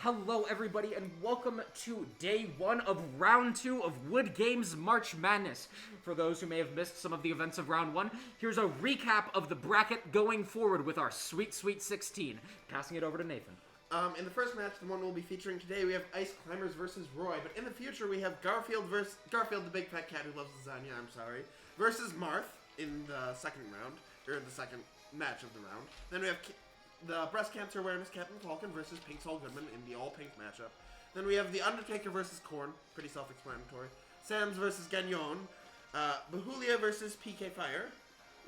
Hello everybody and welcome to day 1 of round 2 of WUD Games March Madness. For those who may have missed some of the events of round 1, here's a recap of the bracket going forward with our Sweet 16. Passing it over to Nathan. In the first match, the one we'll be featuring today, we have Ice Climbers versus Roy. But in the future, we have Garfield, the big fat cat who loves lasagna, versus Marth in the second round, or the second match of the round. Then we have the Breast Cancer Awareness Captain Falcon versus Pink Saul Goodman in the all-pink matchup. Then we have The Undertaker versus Korn, pretty self-explanatory. Sam's versus Gagnon. Bahulia versus PK Fire.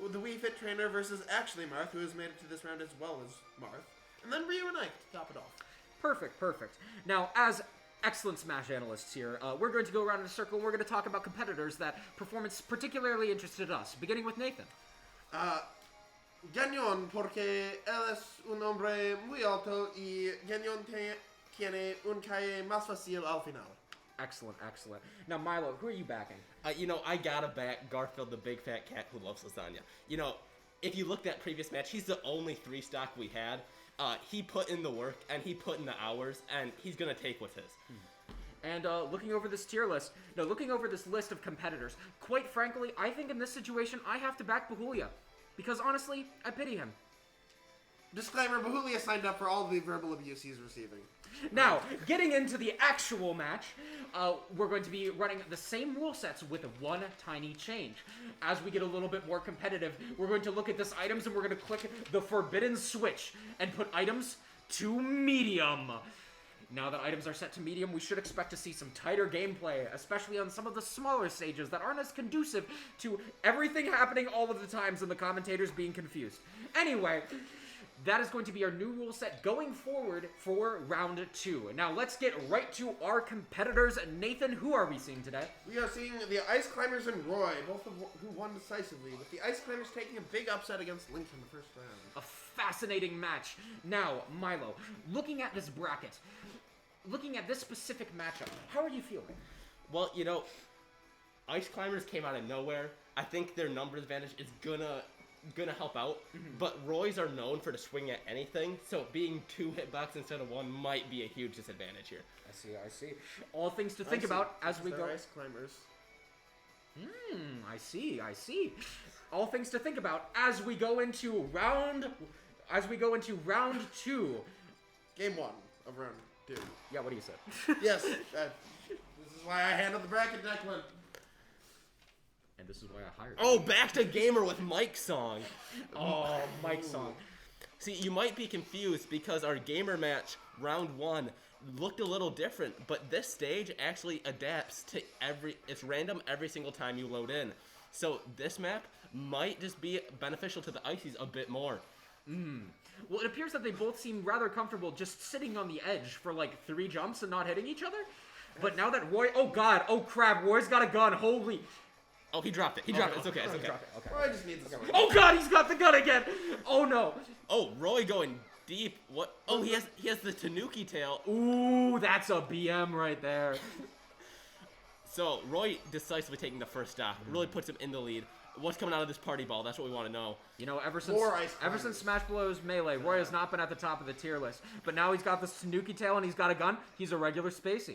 The Wii Fit Trainer versus Actually Marth, who has made it to this round as well as Marth. And then Ryu and Ike to top it off. Perfect. Now, as excellent Smash analysts here, we're going to go around in a circle and we're going to talk about competitors that performance particularly interested us, beginning with Nathan. Gagnon, porque él es un hombre muy alto y Gagnon tiene un calle más fácil al final. Excellent. Now, Milo, who are you backing? I gotta back Garfield, the big fat cat who loves lasagna. If you looked at previous match, he's the only 3-stock we had. He put in the work, and he put in the hours, and he's gonna take with his. And looking over this list of competitors, quite frankly, I think in this situation, I have to back Bahulia. Because honestly, I pity him. Disclaimer, Bahulia signed up for all the verbal abuse he's receiving. Now, getting into the actual match, we're going to be running the same rule sets with one tiny change. As we get a little bit more competitive, we're going to look at this items and we're going to click the forbidden switch and put items to medium. Now that items are set to medium, we should expect to see some tighter gameplay, especially on some of the smaller stages that aren't as conducive to everything happening all of the times and the commentators being confused. Anyway, that is going to be our new rule set going forward for round 2. Now let's get right to our competitors. Nathan, who are we seeing today? We are seeing the Ice Climbers and Roy, both of who won decisively, with the Ice Climbers taking a big upset against Link in the first round. A fascinating match. Now, Milo, looking at this bracket, looking at this specific matchup, how are you feeling? Well, Ice Climbers came out of nowhere. I think their numbers advantage is gonna help out, but Roy's are known for to swing at anything, so being 2 hitbox instead of 1 might be a huge disadvantage here. I see. All things to think about as we go. Ice Climbers. I see. All things to think about as we go into round 2. Game 1 of round 2. Yeah, what do you say? Yes, this is why I handled the bracket, Declan. And this is why I hired you. Back to Gamer with Mike's song. Mike's song. See, you might be confused because our Gamer match, round 1, looked a little different, but this stage actually adapts to it's random every single time you load in. So this map might just be beneficial to the Icies a bit more. Well, it appears that they both seem rather comfortable just sitting on the edge for like 3 jumps and not hitting each other. But now that Roy, oh crap, Roy's got a gun, holy... Oh, he dropped it. It's okay. Okay. Roy just needs a sword. Oh god, he's got the gun again! Oh no! Oh, Roy going deep. What? Oh, he has the Tanuki tail. Ooh, that's a BM right there. So, Roy decisively taking the first stock. Really puts him in the lead. What's coming out of this party ball? That's what we want to know. Ever since Smash Bros. Melee, Roy has not been at the top of the tier list. But now he's got this Tanuki tail and he's got a gun. He's a regular Spacey.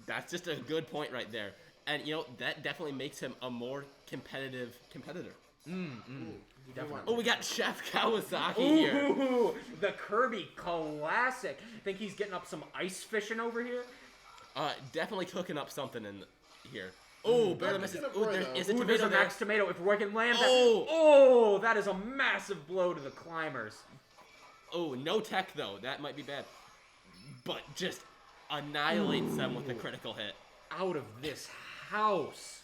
That's just a good point right there. And, that definitely makes him a more competitive competitor. Definitely. Oh, we got Chef Kawasaki here. Ooh, the Kirby classic. Think he's getting up some ice fishing over here? Definitely cooking up something in here. Oh, barely misses. There's a tomato there's a there. max tomato. If Roy can land that. Oh, that is a massive blow to the climbers. Oh, no tech, though. That might be bad. But just annihilates them with a critical hit. Out of this house.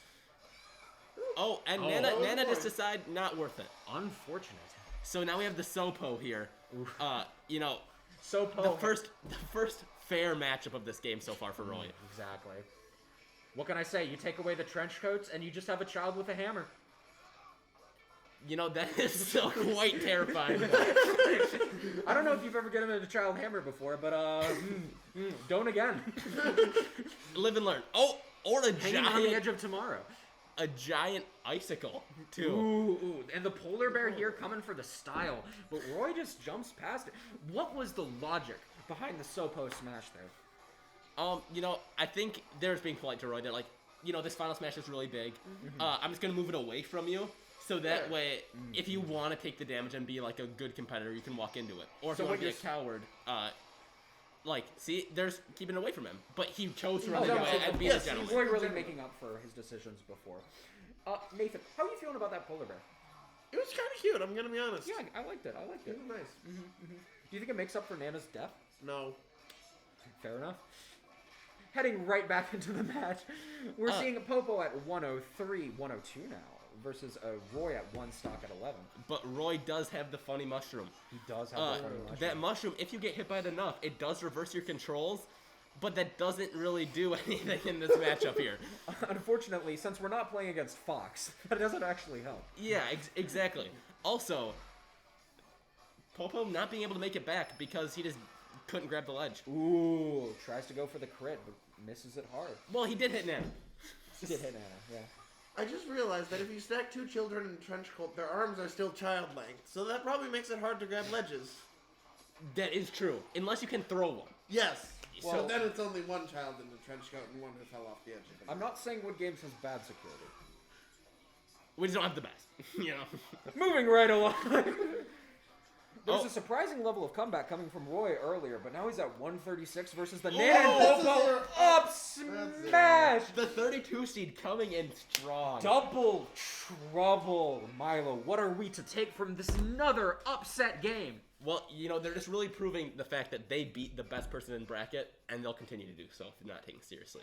Oh, and Nana just decided not worth it. Unfortunate. So now we have the Sopo here. Sopo. The first fair matchup of this game so far for Roy. Exactly. What can I say? You take away the trench coats and you just have a child with a hammer. That is still quite terrifying. I don't know if you've ever given a child hammer before, but don't again. Live and learn. Oh, or a Hanging giant... on the edge of tomorrow. a giant icicle, too. Ooh, and the polar bear here coming for the style, but Roy just jumps past it. What was the logic behind the Sopo smash there? You know, I think there's being polite to Roy. They're like, you know, this final smash is really big. I'm just gonna move it away from you, so that way, if you want to take the damage and be like a good competitor, you can walk into it. Or if So you want to what be a coward, like, see, there's keeping away from him, but he chose to run Oh, into no, it and be yes, a gentleman. Roy really making up for his decisions before. Nathan, how are you feeling about that polar bear? It was kind of cute. I'm gonna be honest. Yeah, I liked it. I liked It it. was nice. Do you think it makes up for Nana's death? No. Fair enough. Heading right back into the match, we're seeing Popo at 103, 102 now, versus Roy at 1 stock at 11. But Roy does have the funny mushroom. He does have the funny mushroom. That mushroom, if you get hit by it enough, it does reverse your controls, but that doesn't really do anything in this matchup here. Unfortunately, since we're not playing against Fox, that doesn't actually help. Yeah, exactly. Also, Popo not being able to make it back because he just couldn't grab the ledge. Ooh, tries to go for the crit, but misses it hard. Well, he did hit Nana. He did hit Nana, yeah. I just realized that if you stack 2 children in trench coat, their arms are still child length, so that probably makes it hard to grab ledges. That is true, unless you can throw one. Yes. Well- So then it's only one child in the trench coat and one who fell off the edge of it. I'm not saying Wood Games has bad security. We just don't have the best, you know. Moving right along. There was Oh. a surprising level of comeback coming from Roy earlier, but now he's at 136 versus the Oh, Nana and that's a Popo zero. up That's smash! The 32 seed coming in strong. Double trouble, Milo. What are we to take from this another upset game? Well, you know, they're just really proving the fact that they beat the best person in bracket, and they'll continue to do so if not taken seriously.